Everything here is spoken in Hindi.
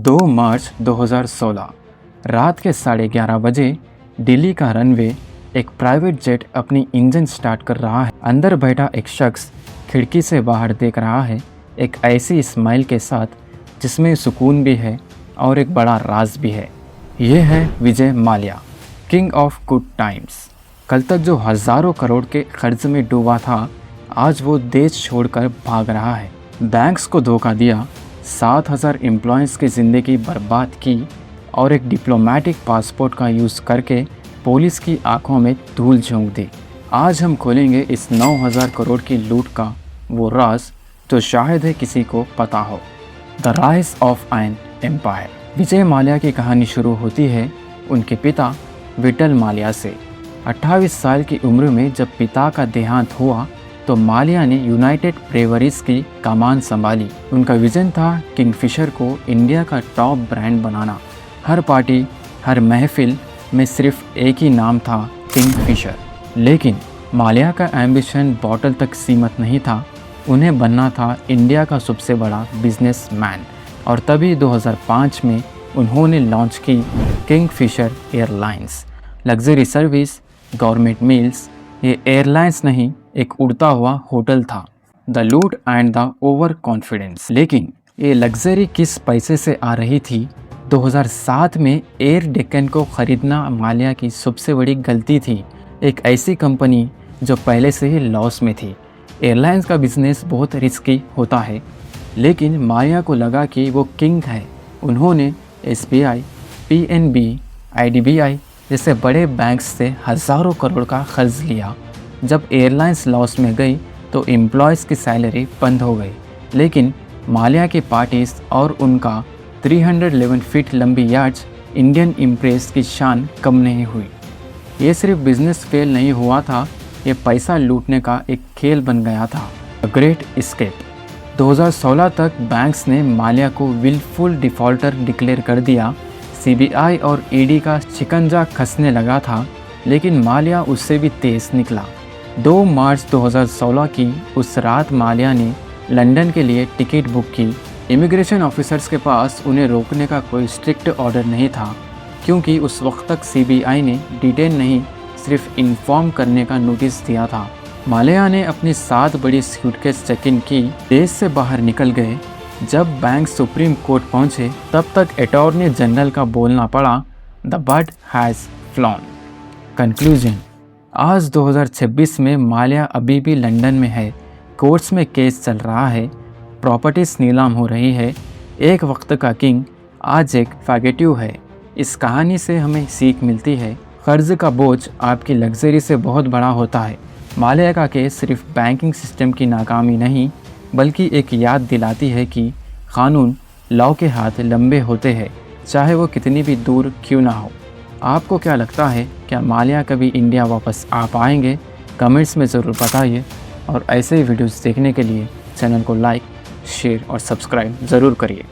2 मार्च 2016 रात के 11:30 बजे दिल्ली का रनवे एक प्राइवेट जेट अपनी इंजन स्टार्ट कर रहा है। अंदर बैठा एक शख्स खिड़की से बाहर देख रहा है, एक ऐसी स्माइल के साथ जिसमें सुकून भी है और एक बड़ा राज भी है। ये है Vijay Mallya, king of good times. कल तक जो हज़ारों करोड़ के कर्ज में डूबा था, आज वो देश छोड़कर भाग रहा है। बैंक्स को धोखा दिया, 7,000 एम्प्लॉयज़ की ज़िंदगी बर्बाद की और एक डिप्लोमेटिक पासपोर्ट का यूज़ करके पुलिस की आंखों में धूल झोंक दी। आज हम खोलेंगे इस 9,000 करोड़ की लूट का वो राज जो शायद है किसी को पता हो। The rise of an empire. Vijay Mallya की कहानी शुरू होती है उनके पिता विठल माल्या से। 28 साल की उम्र में जब पिता का देहांत हुआ तो माल्या ने यूनाइटेड ब्रेवरीज की कमान संभाली। उनका विजन था किंगफिशर को इंडिया का टॉप ब्रांड बनाना। हर पार्टी, हर महफिल में सिर्फ एक ही नाम था, किंगफिशर। लेकिन माल्या का एम्बिशन बॉटल तक सीमित नहीं था, उन्हें बनना था इंडिया का सबसे बड़ा बिजनेसमैन। और तभी 2005 में उन्होंने लॉन्च की Kingfisher airlines. Luxury service, government meals, ये एयरलाइंस नहीं, एक उड़ता हुआ होटल था। द लूट एंड द ओवर कॉन्फिडेंस। लेकिन ये लग्जरी किस पैसे से आ रही थी? 2007 में एयर डेक्कन को खरीदना माल्या की सबसे बड़ी गलती थी। एक ऐसी कंपनी जो पहले से ही लॉस में थी। एयरलाइंस का बिजनेस बहुत रिस्की होता है, लेकिन माल्या को लगा कि वो किंग है। उन्होंने SBI, PNB, IDBI जैसे बड़े बैंक्स से हज़ारों करोड़ का कर्ज लिया। जब एयरलाइंस लॉस में गई तो एम्प्लॉयज़ की सैलरी बंद हो गई, लेकिन माल्या की पार्टीज और उनका 311 फीट लंबी यार्ड्स इंडियन इम्प्रेस की शान कम नहीं हुई। ये सिर्फ बिजनेस फेल नहीं हुआ था, ये पैसा लूटने का एक खेल बन गया था। Great escape. 2016 तक बैंक्स ने माल्या को विलफुल डिफ़ॉल्टर डिक्लेयर कर दिया। CBI और ED का शिकंजा कसने लगा था, लेकिन माल्या उससे भी तेज़ निकला। 2 मार्च 2016 की उस रात माल्या ने लंदन के लिए टिकट बुक की। इमिग्रेशन ऑफिसर्स के पास उन्हें रोकने का कोई स्ट्रिक्ट ऑर्डर नहीं था, क्योंकि उस वक्त तक CBI ने डिटेन नहीं, सिर्फ इन्फॉर्म करने का नोटिस दिया था। माल्या ने अपनी 7 बड़ी सूटकेस चेक इन की, देश से बाहर निकल गए। जब बैंक सुप्रीम कोर्ट पहुंचे तब तक अटॉर्नी जनरल का बोलना पड़ा, the bud has flown. Conclusion. आज 2026 में माल्या अभी भी लंदन में है। कोर्ट्स में केस चल रहा है, प्रॉपर्टीज नीलाम हो रही है। एक वक्त का किंग आज एक फैगेटिव है। इस कहानी से हमें सीख मिलती है, कर्ज का बोझ आपकी लग्जरी से बहुत बड़ा होता है। माल्या का केस सिर्फ बैंकिंग सिस्टम की नाकामी नहीं, बल्कि एक याद दिलाती है कि कानून, लॉ के हाथ लंबे होते हैं, चाहे वो कितनी भी दूर क्यों ना हो। आपको क्या लगता है, क्या माल्या कभी इंडिया वापस आ पाएंगे? कमेंट्स में ज़रूर बताइए। और ऐसे ही वीडियोस देखने के लिए चैनल को लाइक, शेयर और सब्सक्राइब ज़रूर करिए।